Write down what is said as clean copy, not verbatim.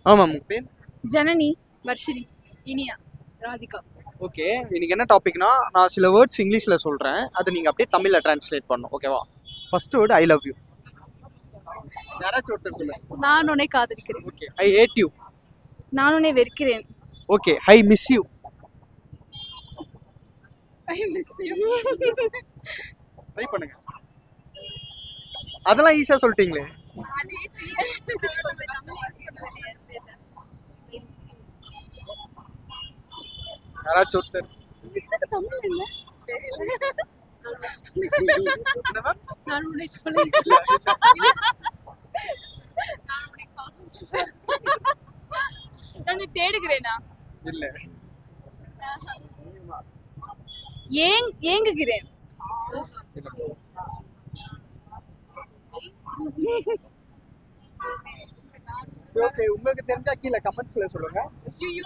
ஆமாம் உங்க பேர்? ஜனனி, வர்ஷினி, இனியா, ராதிகா. ஓகே, இன்னைக்கு என்ன டாபிக்னா நான் சில வேர்ட்ஸ் இங்கிலீஷ்ல சொல்றேன், அதை நீங்க அப்படியே தமிழ்ல டிரான்ஸ்லேட் பண்ணணும். ஓகேவா? First word I love you. யாராச்சும் ஒருத்தர் சொல்லுங்க. நான் உன்னை காதலிக்கிறேன். Okay, I hate you. நான் உன்னை வெறுக்கிறேன். Okay, I miss you. I miss you. Try பண்ணுங்க. அதெல்லாம் ஈஸியா சொல்லிட்டீங்களே. யாராச்சும் ஒருத்தர். தமிழ் இல்ல. என்னவா? நான் உன்னை தொலை. நான் தேடுகிறேனா? இல்ல. ஏங்குகிறேன். ஓகே, உங்களுக்கு தெரிஞ்சா கீழே கமெண்ட்ஸ்ல சொல்லுங்க.